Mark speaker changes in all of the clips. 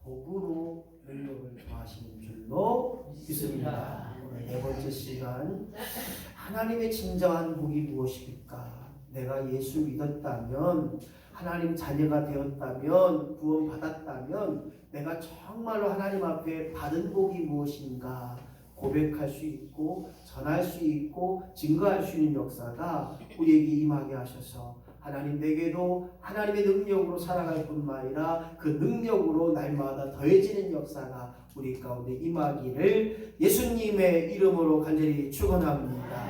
Speaker 1: 복으로 능력을 더하시는 줄로 믿습니다. 오늘 네 번째 시간, 하나님의 진정한 복이 무엇입니까? 내가 예수 믿었다면, 하나님 자녀가 되었다면, 구원받았다면 내가 정말로 하나님 앞에 받은 복이 무엇인가 고백할 수 있고 전할 수 있고 증거할 수 있는 역사가 우리에게 임하게 하셔서 하나님 내게도 하나님의 능력으로 살아갈 뿐만 아니라 그 능력으로 날마다 더해지는 역사가 우리 가운데 임하기를 예수님의 이름으로 간절히 축원합니다.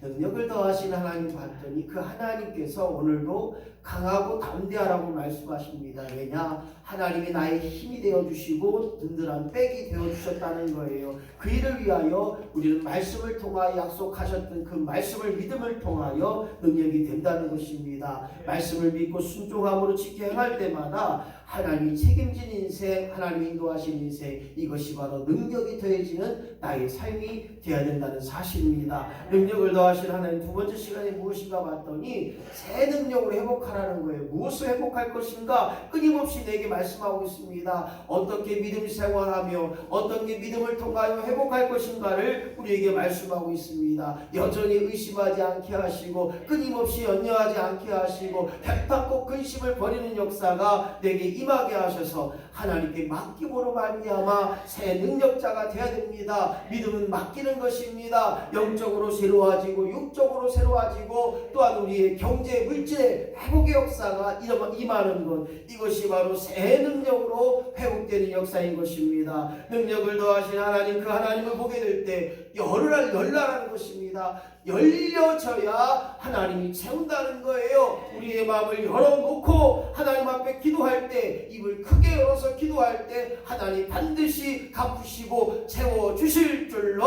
Speaker 1: 능력을 더하신 하나님 봤더니 그 하나님께서 오늘도 강하고 담대하라고 말씀하십니다. 왜냐? 하나님이 나의 힘이 되어주시고 든든한 백이 되어주셨다는 거예요. 그 일을 위하여 우리는 말씀을 통하여 약속하셨던 그 말씀을 믿음을 통하여 능력이 된다는 것입니다. 말씀을 믿고 순종함으로 지켜 행할 때마다 하나님이 책임진 인생, 하나님이 인도하신 인생, 이것이 바로 능력이 더해지는 나의 삶이 되어야 된다는 사실입니다. 능력을 더하신 하나님 두 번째 시간에 무엇인가 봤더니 새 능력으로 회복하라는 거예요. 무엇을 회복할 것인가 끊임없이 내게 말씀하고 있습니다. 어떻게 믿음 생활하며 어떤 게 믿음을 통하여 회복할 것인가를 우리에게 말씀하고 있습니다. 여전히 의심하지 않게 하시고 끊임없이 연연하지 않게 하시고 백박고 근심을 버리는 역사가 내게 임하게 하셔서 하나님께 맡김으로 말미암아 새 능력자가 되어야 됩니다. 믿음은 맡기는 것입니다. 영적으로 새로워지고 육적으로 새로워지고 또한 우리의 경제 물질의 회복의 역사가 임하는 것, 이것이 바로 새 능력으로 회복되는 역사인 것입니다. 능력을 더하신 하나님, 그 하나님을 보게 될 때 열라라는 것입니다. 열려져야 하나님이 채운다는 거예요. 우리의 마음을 열어놓고 하나님 앞에 기도할 때, 입을 크게 열어서 기도할 때 하나님 반드시 갚으시고 채워주실 줄로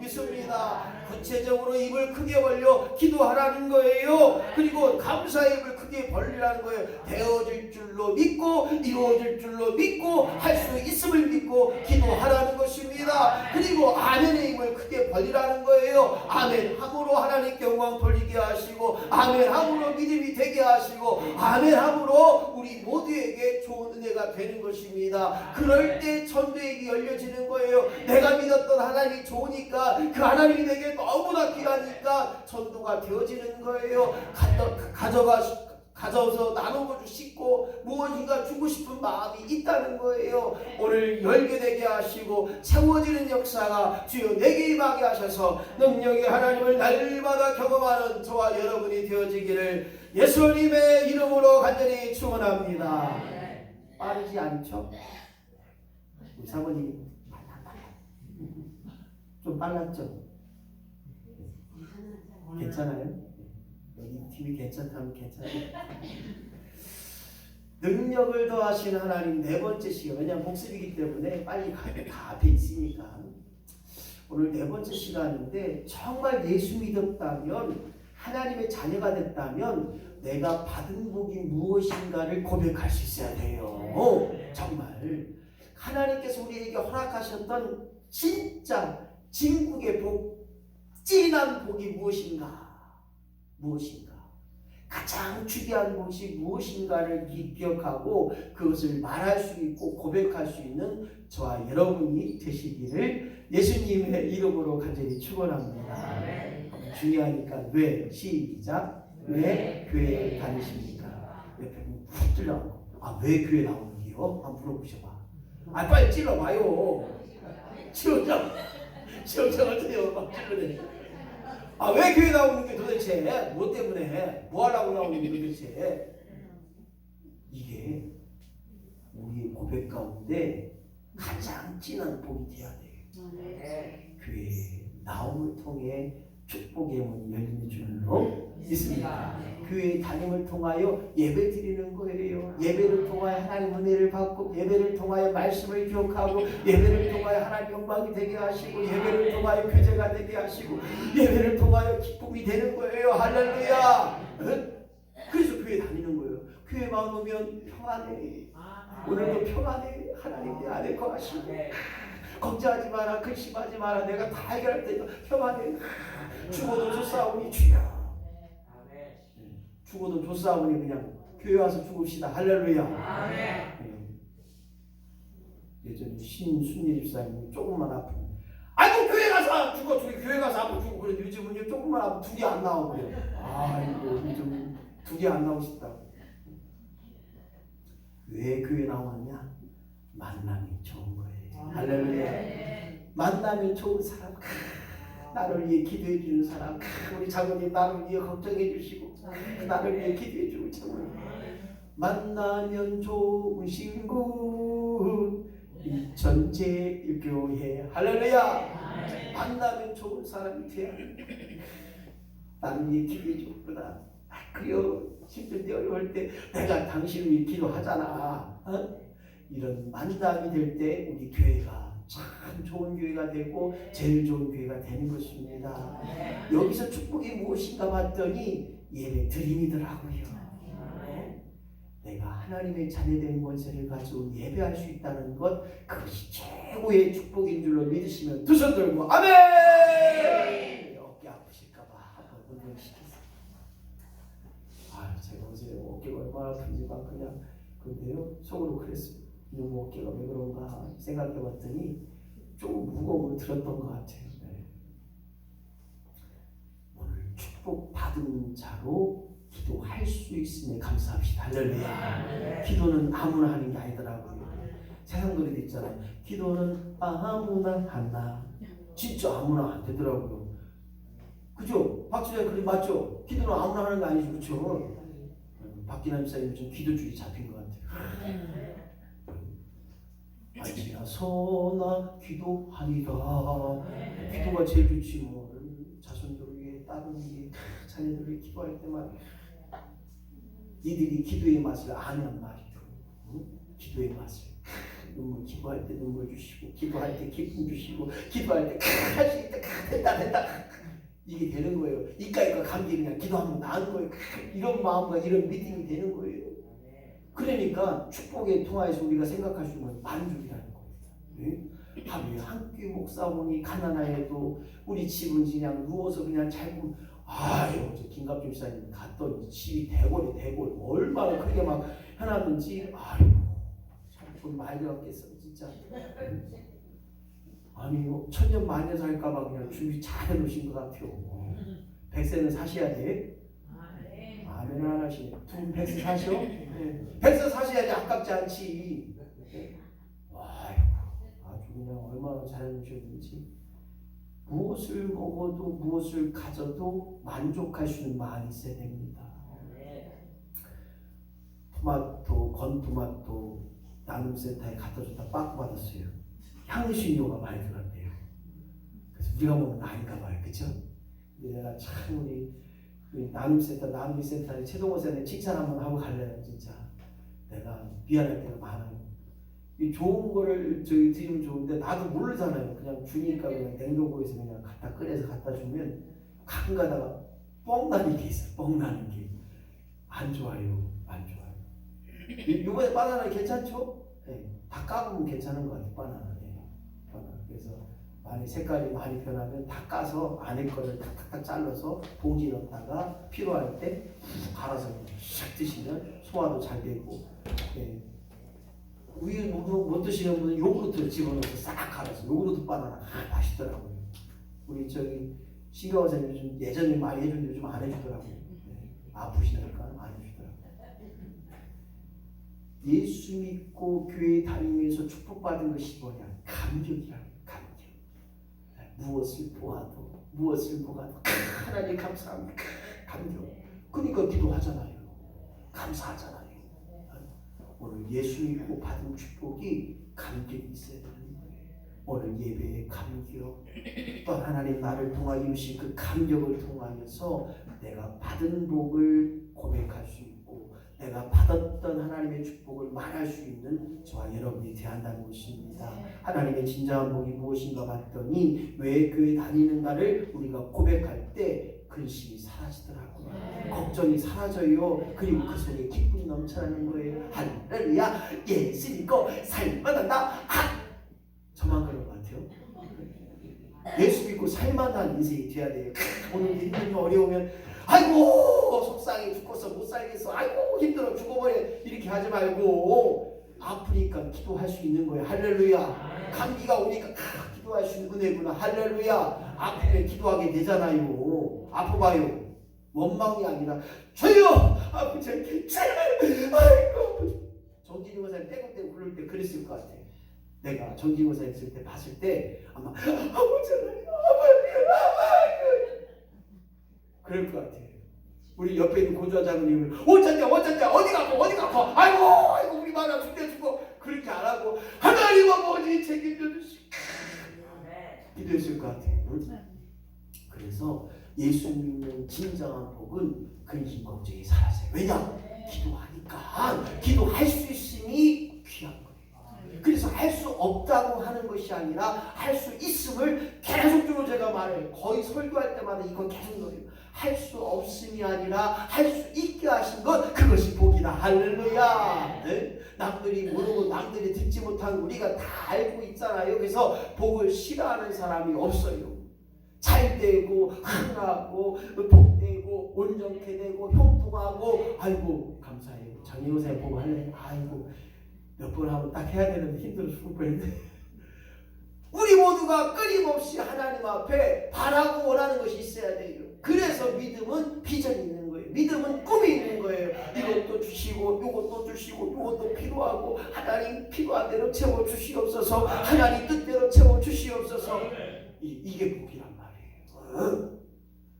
Speaker 1: 믿습니다. 구체적으로 입을 크게 벌려 기도하라는 거예요. 그리고 감사의 입을 크게 벌리라는 거예요. 되어질 줄로 믿고 이루어질 줄로 믿고 할 수 있음을 믿고 기도하라는 것입니다. 그리고 아멘의 입을 크게 벌리라는 거예요. 아멘 함으로 하나님께 영광 돌리게 하시고, 아멘 함으로 믿음이 되게 하시고, 아멘 함으로 우리 모두에게 좋은 은혜가 되는 것입니다. 그럴 때 천도에게 열려지는 거예요. 내가 믿었던 하나님이 좋으니까, 그 하나님이 내게 너무나 귀하니까 천도가 되어지는 거예요. 가져서 나누고 싶고 무엇인가 주고 싶은 마음이 있다는 거예요. 오늘 열게 되게 하시고 채워지는 역사가 주여 내게 임하게 하셔서 능력의 하나님을 날마다 경험하는 저와 여러분이 되어지기를 예수님의 이름으로 간절히 축원합니다. 빠르지 않죠? 우리 사모님이 좀 빨랐죠? 괜찮아요? 여기 팀이 괜찮다면 괜찮아요. 능력을 더하신 하나님 네 번째 시간, 왜냐하면 복습이기 때문에 빨리 가면 다 앞에 있으니까 오늘 네 번째 시간인데, 정말 예수 믿었다면, 하나님의 자녀가 됐다면 내가 받은 복이 무엇인가를 고백할 수 있어야 돼요. 정말 하나님께서 우리에게 허락하셨던 진짜 진국의 복, 진한 복이 무엇인가, 가장 중요한 것이 무엇인가를 기억하고 그것을 말할 수 있고 고백할 수 있는 저와 여러분이 되시기를 예수님의 이름으로 간절히 축원합니다. 중요하니까 왜? 시작. 왜 교회에 다니십니까? 옆에 훅 찔러가고, 왜 교회 나오는 게요? 한번 물어보셔봐. 빨리 찔러봐요. 시험장 어때요? 막 찔러대니까. 왜 교회 나오는 게 도대체 뭐 때문에, 뭐 하려고 나오는 게 도대체? 이게 우리의 고백 가운데 가장 진한 복이 돼야 돼요. 교회 나옴을 통해 축복의 문이 열리는 줄로 믿습니다. 교회 다짐을 통하여 예배 드리는 거예요. 예배를 통하여 하나님 은혜를 받고, 예배를 통하여 말씀을 기억하고, 예배를 통하여 하나님 영광이 되게 하시고, 예배를 통하여 교제가 되게 하시고, 예배를 통하여 기쁨이 되는 거예요. 할렐루야. 그래서 교회 다니는 거예요. 교회만 오면 평안해. 오늘도 평안해. 하나님 내 안에 거하시고, 걱정하지 마라, 근심하지 마라, 내가 다 해결할 테니까 평안해. 죽어도 좋사오니 주여. 죽어도 좋사오니 그냥 교회 와서 죽읍시다. 할렐루야. 예전에 신순일 집사님이 조금만 아프면 아이고 교회 가서 죽어 교회 가서 아프 죽고 그래. 요즘은 조금만 아프면 둘이 안 나오고요. 아이고 요즘 둘이 안 나오고 싶다고. 왜 교회 나오느냐? 만남이 좋은 거예요. 할렐루야. 만남이 좋은 사람, 나를 위해 기도해 주는 사람, 우리 장로님 나를 위해 걱정해 주시고 나를 위해 기도해 주고 참 만나면 좋은 친구 전제일교회. 할렐루야. 만나면 좋은 사람이 돼야 나를 위해 기도해 주구나. 그래요. 힘들 때 어려울 때 내가 당신을 위해 기도하잖아. 이런 만남이 될 때 우리 교회가 참 좋은 교회가 되고 제일 좋은 교회가 되는 것입니다. 여기서 축복이 무엇인가 봤더니 예배 드림이더라고요. 내가 하나님의 자녀된 권세를 가지고 예배할 수 있다는 것, 그것이 최고의 축복인 줄로 믿으시면 두 손 들고 아멘! 어깨 아프실까봐 한번 운동시키세요. 제가 어제 어깨가 얼마나 아픈지 막 그냥 근데요 속으로 그랬어요. 너무 어깨가 왜 그런가 생각해봤더니 좀 무거움을 들었던 것 같아요. 오늘 축복 받은 자로 기도할 수 있음에 감사합시다. 할렐루야. 기도는 아무나 하는 게 아니더라고요. 세상 노래도 있잖아요. 기도는 아무나 한다. 진짜 아무나 안 되더라고요. 그죠? 박지현 그림 맞죠? 기도는 아무나 하는 거 아니죠, 그렇죠? 박기남 집사님 좀 기도줄이 잡힌 것 같아요. 앉으나서나 기도하리라. 기도가 제일 좋지 뭐. 자손들을 위해, 딸을 위해, 자녀들을 위해 기도할 때만 이들이 기도의 맛을 아면 말이죠. 기도의 맛을. 눈물 기도할 때 눈물 주시고, 기도할 때 기쁨 주시고, 기도할 때 할 수 있다, 된다. 이게 되는 거예요. 이까이까 감기 그냥 기도하면 나은 거예요. 이런 마음과 이런 믿음이 되는 거예요. 그러니까 축복에 통하여서 우리가 생각할 수 있는 건 만족이라는 거예요. 네? 하루에 한 끼 목사오니 가난하여도 우리 집은 그냥 누워서 그냥 잘고 어제 김갑준 집사님 갔더니 집이 대골 얼마나 크게 막 해놨는지 참 돈 많이 들었겠어 진짜. 아니 천년 만년 살까봐 그냥 준비 잘 해놓으신 것 같아요. 100세는 사셔야 돼. 아멘 하나씩. 두 100세 사셔? 네. 100세 사셔야지 아깝지 않지. 아주 그냥 얼마나 잘해놓으셨는지. 무엇을 먹어도 무엇을 가져도 만족할 수 있는 마음이 있어야 됩니다. 토마토, 건토마토 나눔센터에 갖다 줬다 빠꾸 받았어요. 향신료가 많이 들어갔대요. 그래서 우리가 먹는 거 아닌가 봐요. 그쵸? 내가 참 우리 나눔센터에 최동호 선생님 칭찬 한번 하고 갈래요. 진짜 내가 미안할 때가 많아요. 이 좋은 거를 저희 드리면 좋은데 나도 모르잖아요. 그냥 주니까 그냥 냉동고에서 그냥 갖다 꺼내서 갖다 주면 가끔 가다가 뻥 나는 게 있어요. 뻥 나는 게 안 좋아요. 안 좋아요. 이번에 바나나 괜찮죠? 네. 다 까보면 괜찮은 것 같아요. 바나나. 네. 바나나. 그래서 많이 색깔이 많이 변하면 다 까서 안에 거를 탁탁탁 잘라서 봉지 넣다가 필요할 때 갈아서 샥 드시면 소화도 잘 되고. 네. 우유 못 드시는 분은 요구르트 집어넣어서 싹 갈아서 요구르트 바나나 맛있더라고요. 우리 저기 신경원 선생님이 좀 예전에 많이 해줬는데 요즘 안 해주더라고요. 네. 아프시니까 안 해주더라고요. 예수 믿고 교회 다니면서 축복받은 것이 뭐냐? 감격이라고. 감격. 무엇을 보아도 하나님 감사합니다. 감격. 그러니까 기도하잖아요. 감사하잖아요. 오늘 예수 믿고 받은 축복이 감격이 있어야 되는 거예요. 오늘 예배의 감격, 또 하나님 나를 통하여 주신 그 감격을 통하여서 내가 받은 복을 고백할 수 있고 내가 받았던 하나님의 축복을 말할 수 있는 저와 여러분이 되어야 한다는 것입니다. 하나님의 진정한 복이 무엇인가 봤더니 왜 교회 다니는가를 우리가 고백할 때 근심이 사라지더라고요. 걱정이 사라져요. 그리고 그 속에 기쁨이 넘쳐나는 거예요. 할렐루야. 예수 믿고 살만한다. 저만 그런 것 같아요. 예수 믿고 살만한 인생이 돼야 돼요. 오늘 힘들면 어려우면 아이고 속상해 죽겠어 못 살겠어 아이고 힘들어 죽어버려 이렇게 하지 말고 아프니까 기도할 수 있는 거예요. 할렐루야. 감기가 오니까 기도할 수 있는 은혜구나. 할렐루야. 아프면 기도하게 되잖아요. 아파봐요. 원망이 아니라 주여 아프지 않게 아이고. 정진이 원사님 떼굴떼굴 굴릴 때 그랬을 것 같아요. 내가 정진이 원사님 있을 때 봤을 때 아마 아프잖아요. 그럴 것 같아요. 우리 옆에 있는 고조하자님을 어쩐냐 어디가 아파 아이고 우리 마누라 죽고 그렇게 안 하고 하나님 아버지 책임져 주시고 기도했을 것 같아요. 그래서 예수 믿는 진정한 복은 근심 걱정이 사라져요. 왜냐? 기도하니까 기도할 수 있음이 귀한 거예요. 그래서 할 수 없다고 하는 것이 아니라 할 수 있음을 계속적으로 제가 말해요. 거의 설교할 때마다 이건 계속 넣어요. 할 수 없음이 아니라 할 수 있게 하신 것 그것이 복이다. 할렐루야. 네? 남들이 모르고 남들이 듣지 못한 우리가 다 알고 있잖아요. 그래서 복을 싫어하는 사람이 없어요. 잘 되고 하나고 복되고 온전케 되고 형통하고 아이고 감사해요. 장로사님 보고 할래? 아이고 몇 번 하면 딱 해야 되는데 힘들어 죽을 뻔했는데 우리 모두가 끊임없이 하나님 앞에 바라고 원하는 것이 있어야 돼요. 그래서 믿음은 비전이 있는 거예요. 믿음은 꿈이 있는 거예요. 이것도 주시고 이것도 주시고 이것도 필요하고 하나님 필요한 대로 채워주시옵소서. 하나님 뜻대로 채워주시옵소서. 이게 복이란 말이에요.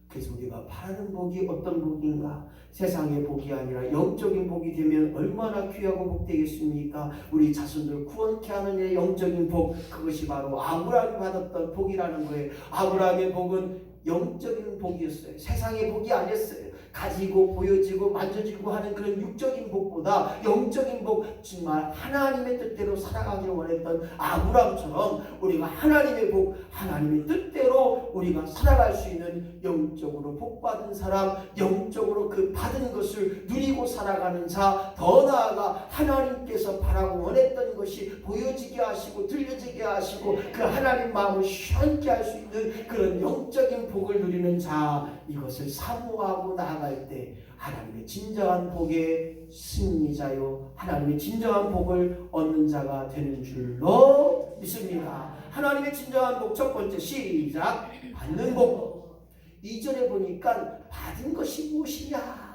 Speaker 1: 그래서 우리가 바라는 복이 어떤 복인가? 세상의 복이 아니라 영적인 복이 되면 얼마나 귀하고 복되겠습니까? 우리 자손들 구원케 하는 일의 영적인 복, 그것이 바로 아브라함이 받았던 복이라는 거예요. 아브라함의 복은 영적인 복이었어요. 세상의 복이 아니었어요. 가지고 보여지고 만져지고 하는 그런 육적인 복보다 영적인 복, 정말 하나님의 뜻대로 살아가기를 원했던 아브라함처럼 우리가 하나님의 복, 하나님의 뜻대로 우리가 살아갈 수 있는 영적으로 복받은 사람, 영적으로 그 받은 것을 누리고 살아가는 자, 더 나아가 하나님께서 바라고 원했던 것이 보여지게 하시고 들려지게 하시고 그 하나님 마음을 시원케 할 수 있는 그런 영적인 복을 누리는 자, 이것을 사모하고 나아갈 때 하나님의 진정한 복의 승리자요 하나님의 진정한 복을 얻는 자가 되는 줄로 믿습니다. 하나님의 진정한 복 첫 번째 시작 받는 복. 2절에 보니까 받은 것이 무엇이냐?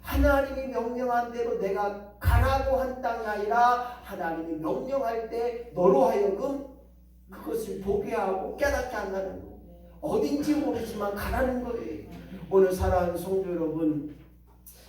Speaker 1: 하나님이 명령한 대로 내가 가라고 한 땅이 아니라 하나님이 명령할 때 너로 하여금 그것을 보게 하고 깨닫게 한다는 거예요. 어딘지 모르지만 가라는 거예요. 오늘 사랑하는 성도 여러분,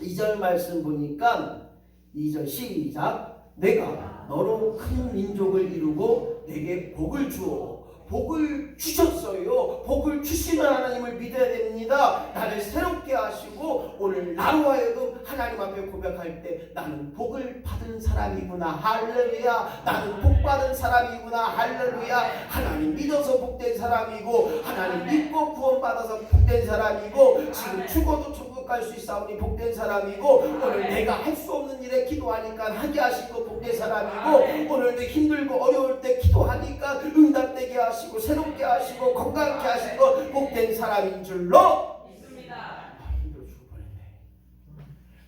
Speaker 1: 2절 말씀 보니까 2절 시작 내가 너로 큰 민족을 이루고 내게 복을 주어. 복을 주셨어요. 복을 주시는 하나님을 믿어야 됩니다. 나를 새롭게 하시고 오늘 나로 하여금 하나님 앞에 고백할 때 나는 복을 받은 사람이구나. 할렐루야. 나는 복 받은 사람이구나. 할렐루야. 하나님 믿어서 복된 사람이고 하나님 믿고 구원받아서 복된 사람이고 지금 죽어도 천국 갈 수 있사오니 복된 사람이고 오늘 내가 할 수 없는 일에 기도하니까 하게 하시고 복된 사람이고 오늘도 힘들고 어려울 때 기도하니까 응답되게 하시고 새롭게 하시고 건강케 하시고 복된 사람인 줄로 믿습니다. 힘들어 죽을 뻔했네.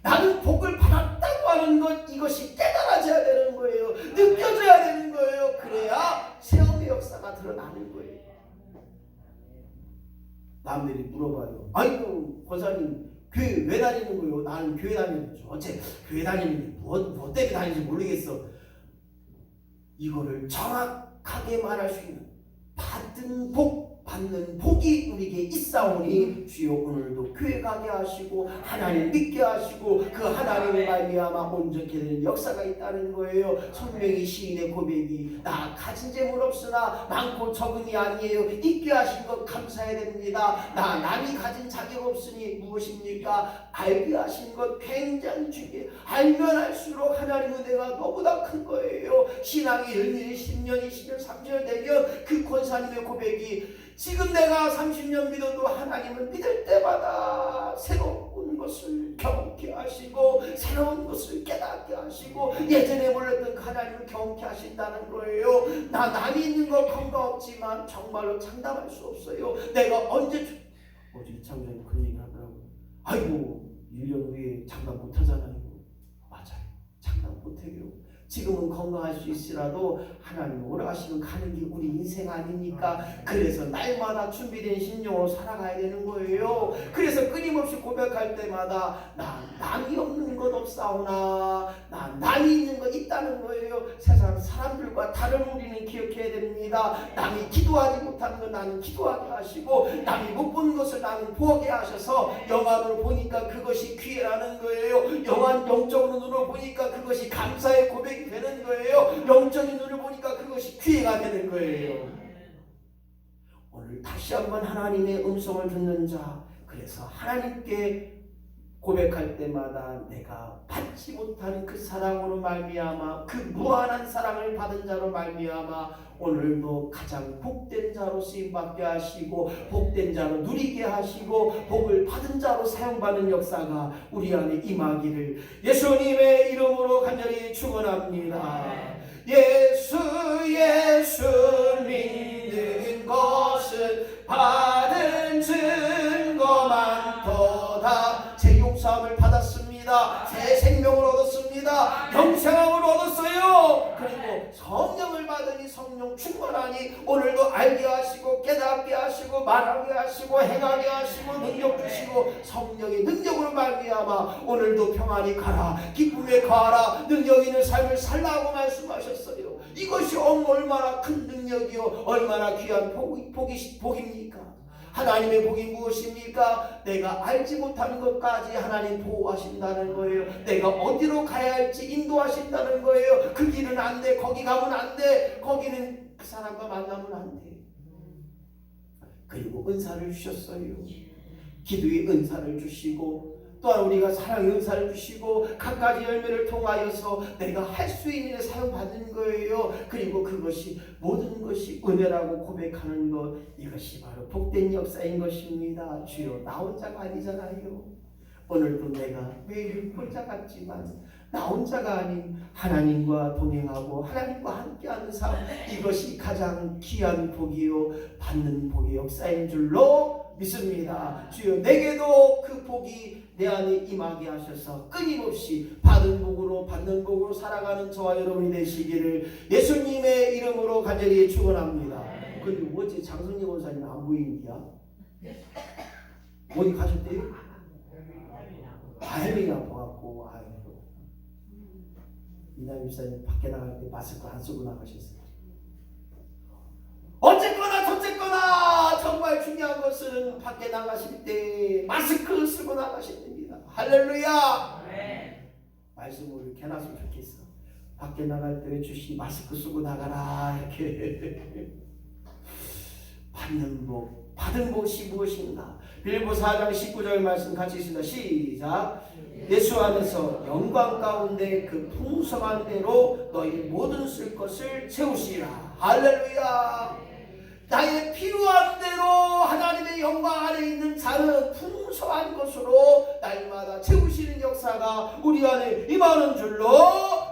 Speaker 1: 나는 복을 받았다고 하는 것 이것이 깨달아져야 되는 거예요. 느껴져야 되는 거예요. 그래야 체험의 역사가 드러나는 거예요. 남들이 물어봐요. 아이고 권사님 교회 왜 다니는 거예요? 나는 교회 다니는 거죠. 어째 교회 다니는 게 뭐 때문에 다니는지 모르겠어. 이거를 정확하게 말할 수 있는 받은 복, 받는 복이 우리에게 있사오니 주여 오늘도 교회 가게 하시고 하나님 믿게 하시고 그 하나님의 말미암아 온전케 되는 역사가 있다는 거예요. 손명희 시인의 고백이 나 가진 재물 없으나 많고 적음이 아니에요. 있게 하신 것 감사해야 됩니다. 나 남이 가진 자격 없으니 무엇입니까? 알게 하신 것 굉장히 중요해요. 알면 할수록 하나님 은혜가 너무나 큰 거예요. 신앙이 1년, 10년, 20년, 30년 되면 그 권사님의 고백이 지금 내가 30년 믿어도 하나님을 믿을 때마다 새로운 것을 경험케 하시고 새로운 것을 깨닫게 하시고 예전에 몰랐던 그 하나님을 경험케 하신다는 거예요. 나 남이 있는 거 건강 없지만 정말로 장담할 수 없어요. 내가 언제 어제 이창장이 그런 얘기 하더라고요. 아이고 1년 후에 장담 못하잖아요. 맞아요. 장담 못해요. 지금은 건강할 수 있으라도 하나님 오라가시면 가는 게 우리 인생 아닙니까? 그래서 날마다 준비된 심령으로 살아가야 되는 거예요. 그래서 끊임없이 고백할 때마다 난 남이 없는 것 없사오나 난 남이 있는 것 있다는 거예요. 세상 사람들과 다른 우리는 기억해야 됩니다. 남이 기도하지 못하는 건 나는 기도하게 하시고 남이 못 본 것을 나는 보게 하셔서 영안으로 보니까 그것이 기회라는 거예요. 영적으로 눈으로 보니까 그것이 감사의 고백이 되는 거예요. 영적인 눈을 보니까 그것이 기회가 되는 거예요. 오늘 다시 한번 하나님의 음성을 듣는 자, 그래서 하나님께 고백할 때마다 내가 받지 못하는 그 사랑으로 말미암아 그 무한한 사랑을 받은 자로 말미암아 오늘도 가장 복된 자로 쓰임받게 하시고 복된 자로 누리게 하시고 복을 받은 자로 사용받는 역사가 우리 안에 임하기를 예수님의 이름으로 간절히 축원합니다. 예수 믿는 것은 받은 증거만 더다. 제 용서함을 받았습니다. 새 생명을 얻었습니다. 영생함을 얻었어요. 그리고 성령을 받으니 성령 충만하니 오늘도 알게 하시고 깨닫게 하시고 말하게 하시고 행하게 하시고 능력 주시고 성령의 능력으로 말미암아 오늘도 평안히 가라 기쁨에 가라 능력 있는 삶을 살라고 말씀하셨어요. 이것이 얼마나 큰 능력이요 얼마나 귀한 복입니까? 하나님의 복이 무엇입니까? 내가 알지 못하는 것까지 하나님 보호하신다는 거예요. 내가 어디로 가야 할지 인도하신다는 거예요. 그 길은 안 돼. 거기 가면 안 돼. 거기는 그 사람과 만나면 안 돼. 그리고 은사를 주셨어요. 기도의 은사를 주시고 또한 우리가 사랑의 은사를 주시고 갖가지 열매를 통하여서 내가 할 수 있는 일 사용받는 거예요. 그리고 그것이 모든 것이 은혜라고 고백하는 것, 이것이 바로 복된 역사인 것입니다. 주여 나 혼자가 아니잖아요. 오늘도 내가 매일 혼자 같지만 나 혼자가 아닌 하나님과 동행하고 하나님과 함께하는 삶, 이것이 가장 귀한 복이요 받는 복의 역사인 줄로 믿습니다. 주여 내게도 그 복이 내 안에 임하게 하셔서 끊임없이 받은 복으로 받는 복으로 살아가는 저와 여러분이 되시기를 예수님의 이름으로 간절히 축원합니다. 근데 어째 장성리 원사님 안 보이는데야? 어디 가셨대요? 헬멧이 아파갖고 이남 집사님 밖에 나갈 때 마스크 안 쓰고 나가셨어요. 어쨌거나 저쨌거나 정말 중요한 것은 밖에 나가실 때 마스크 쓰고 나가셔야 됩니다. 할렐루야. 말씀을 해놨으면 좋겠어. 밖에 나갈 때 주시 마스크 쓰고 나가라 이렇게. 받는 복, 받은 복이 무엇인가? 빌보 4장 19절 말씀 같이 있습니다. 시작. 예수 안에서 영광 가운데 그 풍성한 대로 너희 모든 쓸 것을 채우시라. 할렐루야. 나의 필요한 대로 하나님의 영광 안에 있는 자는 풍성한 것으로 날마다 채우시는 역사가 우리 안에 임하는 줄로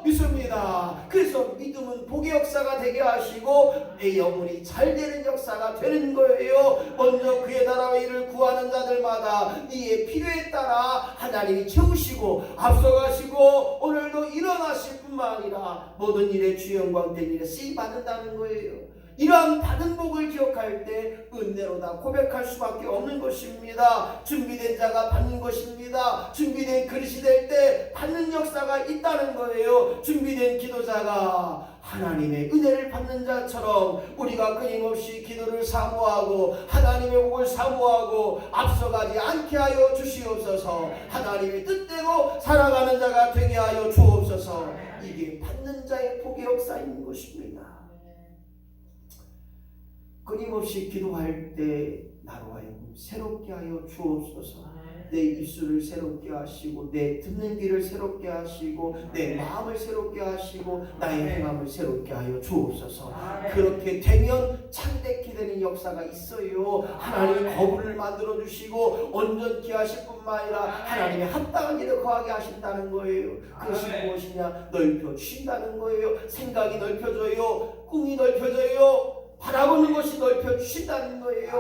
Speaker 1: 믿습니다. 그래서 믿음은 복의 역사가 되게 하시고 내 영혼이 잘 되는 역사가 되는 거예요. 먼저 그의 나라와 일을 구하는 자들마다 네의 필요에 따라 하나님이 채우시고 앞서가시고 오늘도 일어나실 뿐만 아니라 모든 일에 주 영광 된 일에 쓰임 받는다는 거예요. 이러한 받은 복을 기억할 때 은혜로다 고백할 수밖에 없는 것입니다. 준비된 자가 받는 것입니다. 준비된 그릇이 될 때 받는 역사가 있다는 거예요. 준비된 기도자가 하나님의 은혜를 받는 자처럼 우리가 끊임없이 기도를 사모하고 하나님의 복을 사모하고 앞서가지 않게 하여 주시옵소서. 하나님의 뜻대로 살아가는 자가 되게 하여 주옵소서. 이게 받는 자의 복의 역사인 것입니다. 끊임없이 기도할 때 나로 하여금 새롭게 하여 주옵소서. 내 입술을 새롭게 하시고 내 듣는 귀를 새롭게 하시고 내 마음을 새롭게 하시고 나의 행함을 새롭게 하여 주옵소서. 그렇게 되면 창대케 되는 역사가 있어요. 하나님의 거분을 만들어 주시고 온전케 하실 뿐만 아니라 하나님의 합당한 일을 거하게 하신다는 거예요. 그것이 무엇이냐? 넓혀 주신다는 거예요. 생각이 넓혀져요. 꿈이 넓혀져요. 바라보는 것이 넓혀 주신다는 거예요.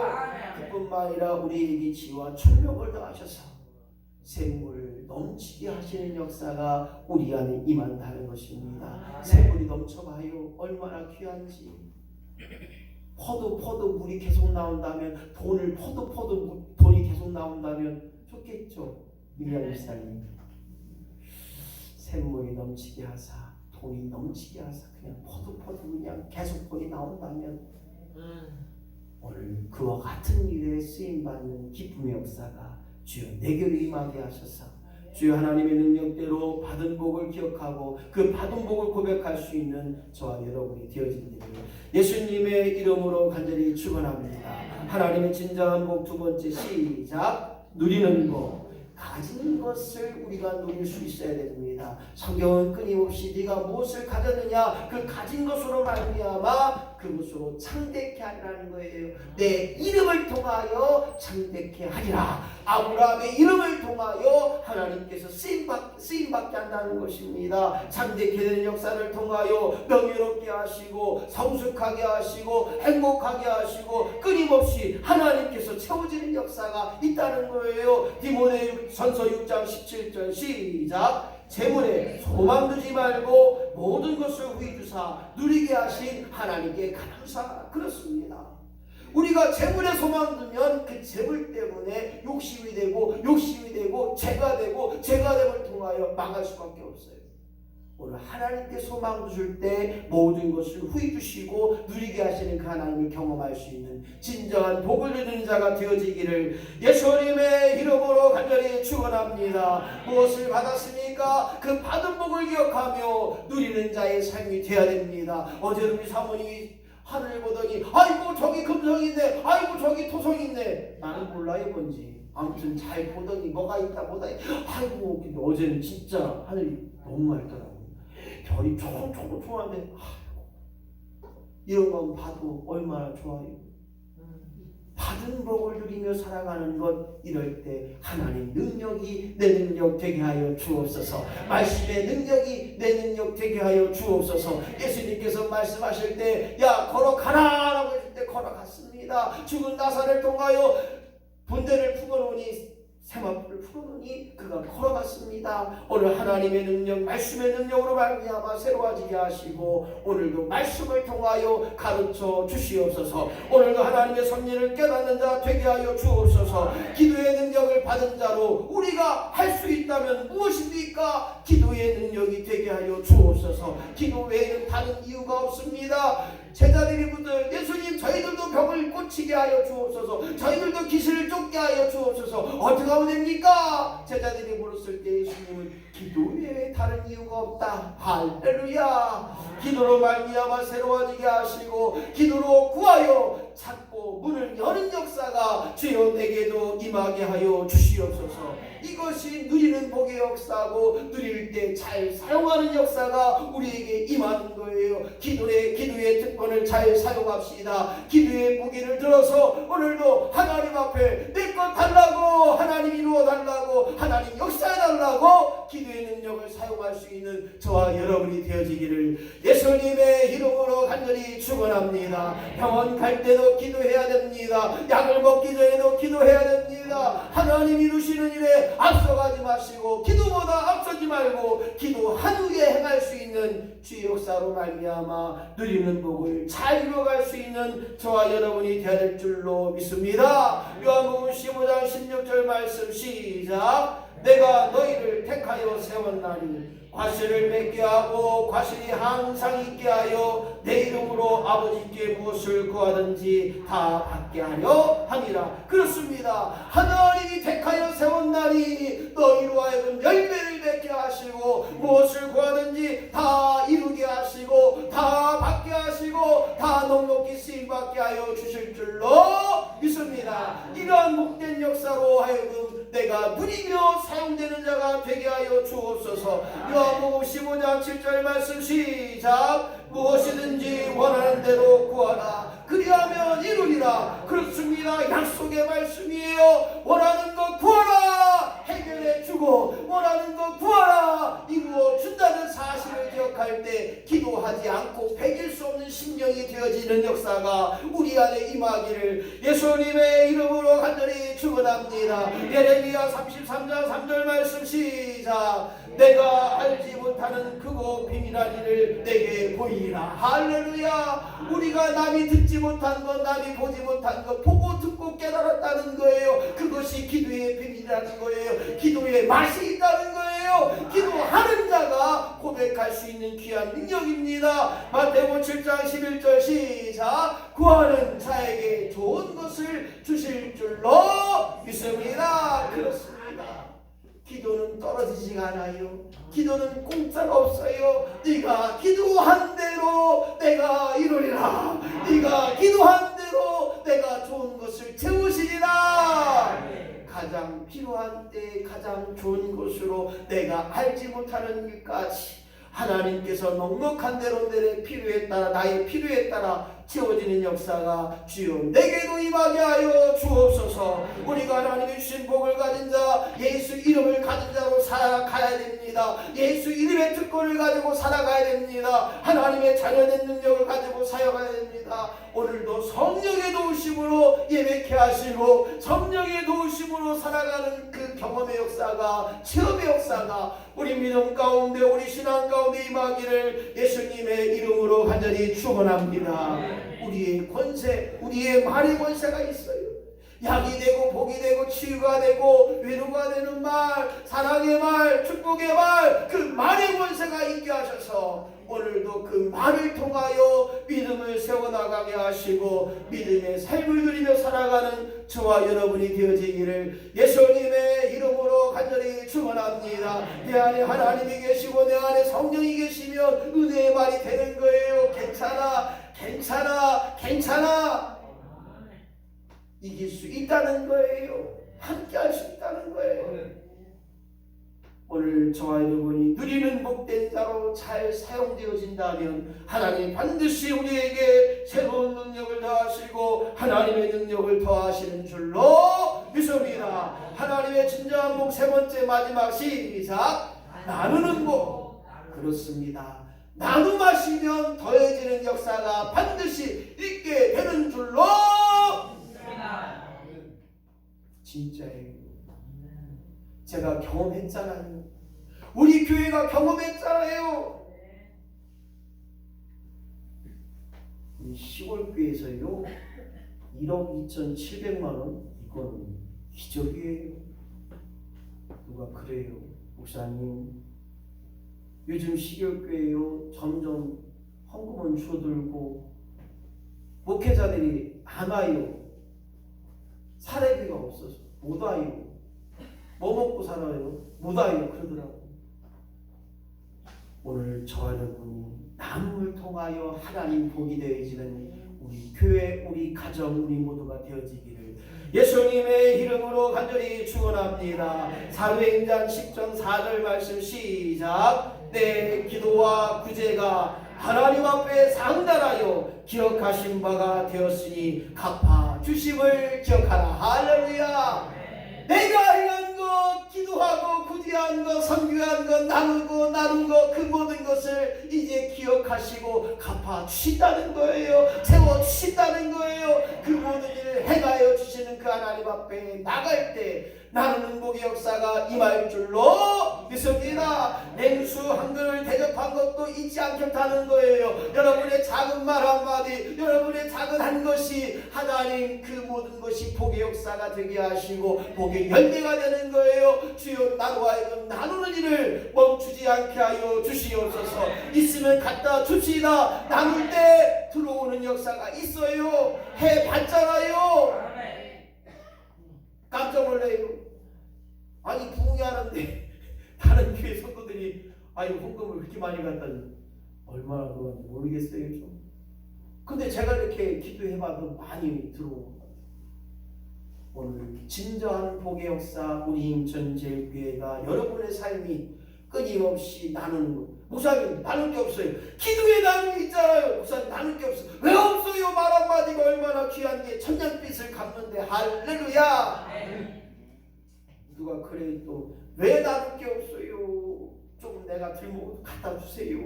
Speaker 1: 그뿐만 아니라 우리에게 지혜와 총명을 더하셔서 샘물 넘치게 하시는 역사가 우리 안에 임한다는 것입니다. 샘물이 넘쳐봐요. 얼마나 귀한지. 퍼도 물이 계속 나온다면, 돈을 퍼도 돈이 계속 나온다면 좋겠죠. 밀리안 목사님. 샘물이 넘치게 하사, 돈이 넘치게 하사, 그냥 퍼도 그냥 계속 돈이 나온다면 오늘 그와 같은 일에 쓰임받는 기쁨의 역사가 주여 내게로 임하게 하셔서 주여 하나님의 능력대로 받은 복을 기억하고 그 받은 복을 고백할 수 있는 저와 여러분이 되어진 일을 예수님의 이름으로 간절히 축원합니다. 하나님의 진정한 복 두 번째 시작. 누리는 복. 가진 것을 우리가 누릴 수 있어야 됩니다. 성경은 끊임없이 네가 무엇을 가졌느냐 그 가진 것으로 말미암아 그것으로 창대케 하리라는 거예요. 내 이름을 통하여 창대케 하리라. 아브라함의 이름을 통하여 하나님께서 쓰임받게 한다는 것입니다. 창대케 되는 역사를 통하여 명예롭게 하시고 성숙하게 하시고 행복하게 하시고 끊임없이 하나님께서 채워지는 역사가 있다는 거예요. 디모데전서 6장 17절 시작. 재물에 소망 두지 말고 모든 것을 후히 주사 누리게 하신 하나님께 감사. 그렇습니다. 우리가 재물에 소망 두면 그 재물 때문에 욕심이 되고 죄가 됨을 통하여 망할 수밖에 없어요. 오늘 하나님께 소망 두실 때 모든 것을 후히 주시고 누리게 하시는 그 하나님을 경험할 수 있는 진정한 복을 누리는 자가 되어지기를 예수님의 이름으로 간절히 축원합니다. 무엇을 받았습니까? 그 받은 복을 기억하며 누리는 자의 삶이 되어야 됩니다. 어제 우리 사모님이 하늘 보더니 아이고 저기 금성이 있네, 아이고 저기 토성이 있네. 나는 몰라요 뭔지. 아무튼 잘 보더니 뭐가 있다 아이고 근데 어제는 진짜 하늘이 너무 맑더라고요. 별이 초롱초롱한데 이런 건 봐도 얼마나 좋아요. 받은 복을 누리며 살아가는 것, 이럴 때 하나님 능력이 내 능력 되게 하여 주옵소서. 말씀의 능력이 내 능력 되게 하여 주옵소서. 예수님께서 말씀하실 때 야 걸어가라 라고 했을 때 걸어갔습니다. 죽은 나사를 통하여 분대를 풀어놓으니 세마포를 풀어놓으니 그가 걸어갔습니다. 오늘 하나님의 능력, 말씀의 능력으로 말미암아 새로워지게 하시고 오늘도 말씀을 통하여 가르쳐 주시옵소서. 오늘도 하나님의 섭리를 깨닫는 자 되게 하여 주옵소서. 기도의 능력을 받은 자로 우리가 할 수 있다면 무엇입니까? 기도의 능력이 되게 하여 주옵소서. 기도 외에는 다른 이유가 없습니다. 제자들이 묻을 예수님 저희들도 병을 고치게 하여 주옵소서. 저희들도 귀신을 쫓게 하여 주옵소서. 어떻게 하면 됩니까? 제자들이 물었을 때 예수님은 기도 외에 다른 이유가 없다. 할렐루야. 기도로 말미암아 새로워지게 하시고 기도로 구하여 찾고 문을 여는 역사가 주여 내게도 임하게 하여 주시옵소서. 이것이 누리는 복의 역사고 누릴 때 잘 사용하는 역사가 우리에게 임하는 거예요. 기도의 특권을 잘 사용합시다. 기도의 무기를 들어서 오늘도 하나님 앞에 내 것 달라고, 하나님 이루어 달라고, 하나님 역사해 달라고 기도의 능력을 사용할 수 있는 저와 여러분이 되어지기를 예수님의 이름으로 간절히 축원합니다. 병원 갈 때도 기도해야 됩니다. 약을 먹기 전에도 기도해야 됩니다. 하나님 이루시는 일에 앞서가지 마시고 기도보다 앞서지 말고 기도한 후에 행할 수 있는 주의 역사로 말미암아 누리는 복을 잘 이루어갈 수 있는 저와 여러분이 되어야 될 줄로 믿습니다. 요한복음 15장 16절 말씀 시작. 내가 너희를 택하여 세웠나니 과실을 맺게 하고 과실이 항상 있게 하여 내 이름으로 아버지께 무엇을 구하든지 다 받게 하려 함이라. 그렇습니다. 하나님이 택하여 세웠나니 너희로 하여금 열매를 맺게 하시고 무엇을 구하든지 다 이루게 하시고 다 받게 하시고 다 넉넉히 쓰임받게 하여 주실 줄로 믿습니다. 이러한 복된 역사로 하여금 내가 누리며 사용되는 자가 되게 하여 주옵소서. 요한복음 15장 7절 말씀 시작. 무엇이든지 원하는 대로 구하라 그리하면 이루리라. 그렇습니다. 약속의 말씀이에요. 원하는 것 구하라 해결해 주고 원하는 것 구하라 이루어 준다는 사실을 기억할 때 기도하지 않고 배길 수 없는 10년 성령이 되어지는 역사가 우리 안에 임하기를 예수님의 이름으로 간절히 축원합니다. 예레미야 33장 3절 말씀 시작. 내가 알지 못하는 크고 비밀한 일을 내게 보이라. 할렐루야. 우리가 남이 듣지 못한 것, 남이 보지 못한 것 보고 듣고 깨달았다는 거예요. 그것이 기도의 비밀이라는 거예요. 기도의 맛이 있다는 거예요. 기도하는 자가 고백할 수 있는 귀한 능력입니다. 마태복음 7장 11절 시작. 구하는 자에게 좋은 것을 주실 줄로 믿습니다. 그렇습니다. 기도는 떨어지지가 않아요. 기도는 공짜가 없어요. 네가 기도한 대로 내가 이루리라. 네가 기도한 대로 내가 좋은 것을 채우시리라. 가장 필요한 때 가장 좋은 것으로 내가 알지 못하는 일까지 하나님께서 넉넉한 대로 내 필요에 따라 나의 필요에 따라 채워지는 역사가 주여 내게도 임하게 하여 주옵소서. 우리가 하나님이 주신 복을 가진 자, 예수 이름을 가진 자로 살아가야 됩니다. 예수 이름의 특권을 가지고 살아가야 됩니다. 하나님의 자녀된 능력을 가지고 사역해야 됩니다. 오늘도 성령의 도우심으로 예배케 하시고 성령의 도우심으로 살아가는 그 경험의 역사가, 체험의 역사가 우리 믿음 가운데, 우리 신앙 가운데 임하기를 예수님의 이름으로 간절히 축원합니다. 우리의 권세, 우리의 말의 권세가 있어요. 약이 되고 복이 되고 치유가 되고 위로가 되는 말, 사랑의 말, 축복의 말, 그 말의 권세가 있게 하셔서 오늘도 그 말을 통하여 믿음을 세워나가게 하시고 믿음의 삶을 누리며 살아가는 저와 여러분이 되어지기를 예수님의 이름으로 간절히 축원합니다. 내 안에 하나님이 계시고 내 안에 성령이 계시면 은혜의 말이 되는 거예요. 괜찮아, 괜찮아, 괜찮아. 이길 수 있다는 거예요. 함께 할 수 있다는 거예요. 오늘 저와 여러분이 누리는 복된 자로 잘 사용되어진다면 하나님 반드시 우리에게 새로운 능력을 더하시고 하나님의 능력을 더하시는 줄로 믿습니다. 하나님의 진정한 복 세 번째 마지막 시작. 나누는 복. 그렇습니다. 나눔하시면 더해지는 역사가 반드시 있게 되는 줄로 진짜예요. 제가 경험했잖아요. 우리 교회가 경험했잖아요. 이 시골교회에서요 1억 2,700만 원, 이건 기적이에요. 누가 그래요. 목사님 요즘 시골교회요 점점 헌금은 줄어들고 목회자들이 안 와요. 사례비가 없어서 못 와요. 뭐 먹고 살아요? 못 와요. 그러더라고. 오늘 저와 여러분이 나눔을 통하여 하나님 복이 되어지는 우리 교회, 우리 가정, 우리 모두가 되어지기를 예수님의 이름으로 간절히 축원합니다. 사도행전 10장 4절 말씀 시작. 내 기도와 구제가 하나님 앞에 상달하여 기억하신 바가 되었으니 갚아 주심을 기억하라. 할렐루야. 내가 행한 것, 기도하고 구제한 것, 선교한 것, 나누고 나눈 것, 그 모든 것을 이제 기억하시고 갚아 주신다는 거예요. 채워 주신다는 거예요. 그 모든 일을 행하여 주시는 그 하나님 앞에 나갈 때 나누는 복의 역사가 임할 줄로 믿습니다. 냉수 한 그릇을 대접한 것도 잊지 않겠다는 거예요. 여러분의 작은 말 한마디, 여러분의 작은 한 것이 하나님 그 모든 것이 복의 역사가 되게 하시고 복의 열매가 되는 거예요. 주여 나로 하여금 나누는 일을 멈추지 않게 하여 주시옵소서. 있으면 갖다 줍시다. 나눌 때 들어오는 역사가 있어요. 해봤잖아요. 깜짝 놀래요. 아니 부흥회하는데 다른 교회 성도들이 아니 헌금을 그렇게 많이 갖다니 얼마나 그런지 모르겠어요 좀. 근데 제가 이렇게 기도해봐도 많이 들어오는 것 같아요. 오늘 진정한 복의 역사 우리 인천제일교회가 여러분의 삶이 끊임없이 나누는 것. 목사님 나눌 게 없어요. 기도에 나눔이 있잖아요. 목사님 나눌 게 없어요. 왜 없어요? 말 한마디가 얼마나 귀한 게 천냥빛을 갚는데 할렐루야. 누가 그래 또 왜 나눌 게 없어요? 조금 내가 들먹어도 갖다 주세요.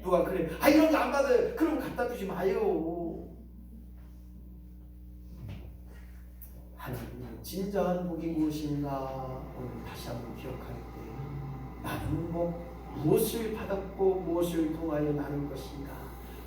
Speaker 1: 누가 그래, 아 이런 거 안 받아요. 그럼 갖다 주지 마요. 하나님의 진정한 복이 무엇인가 오늘 다시 한번 기억할 때, 나는 무엇을 받았고 무엇을 통하여 나눌 것인가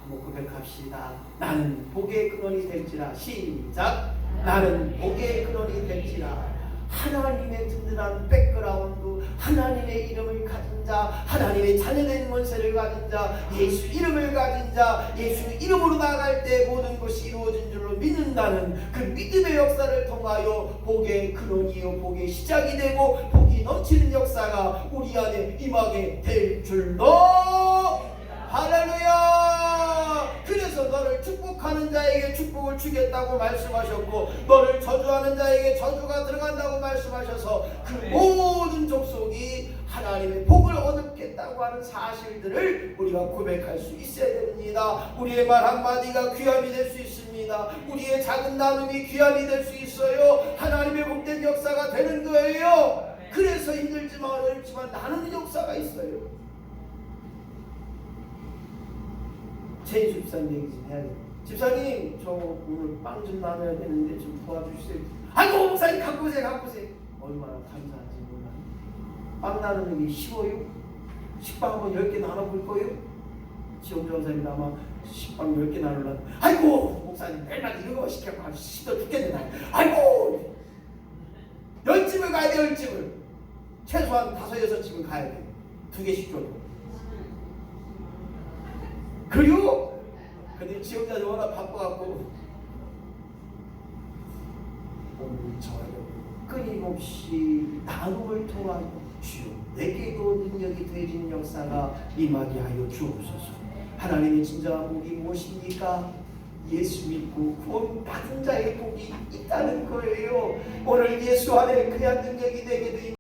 Speaker 1: 한번 고백합시다. 나는 복의 근원이 될지라. 시작. 나는 복의 근원이 될지라. 하나님의 든든한 백그라운드, 하나님의 이름을 가진 자, 하나님의 자녀된 권세를 가진 자, 예수 이름을 가진 자, 예수 이름으로 나아갈 때 모든 것이 이루어진 줄로 믿는다는 그 믿음의 역사를 통하여 복의 근원이요 복의 시작이 되고 복이 넘치는 역사가 우리 안에 임하게 될 줄로. 할렐루야. 그래서 너를 축복하는 자에게 축복을 주겠다고 말씀하셨고, 너를 저주하는 자에게 저주가 들어간다고 말씀하셔서 그 모든 족속이 하나님의 복을 얻겠다고 하는 사실들을 우리가 고백할 수 있어야 됩니다. 우리의 말 한마디가 귀함이 될 수 있습니다. 우리의 작은 나눔이 귀함이 될 수 있어요. 하나님의 복된 역사가 되는 거예요. 그래서 힘들지만 어렵지만 나누는 역사가 있어요. 제 집사님 얘기 좀 해야 돼요. 집사님 저 오늘 빵 좀 나눠야 되는데 좀 도와주세요. 아이고 목사님 갖고 오세요 갖고 오세요. 얼마나 감사한지 몰라. 빵 나누는 게 쉬워요? 식빵 한번 10개 나눠볼 거예요? 지옥전사님 아마 식빵 10개 나누려면 아이고 목사님 맨날 이런 거 시켜서 시도 죽겠네 나. 아이고 10집을 가야 돼 10집을. 최소한 5, 6집은 가야 돼. 2개씩 줘도. 그리고 근데 지역자들이 워낙 바빠갖고 오늘 저녁 끊임없이 나눔을 통한 주여 내게도 능력이 되어진 역사가 임하게 하여 주옵소서. 하나님의 진정한 복이 무엇입니까? 예수 믿고 구원 받은 자의 복이 있다는 거예요. 오늘 예수 안에 그냥 능력이 되게 되면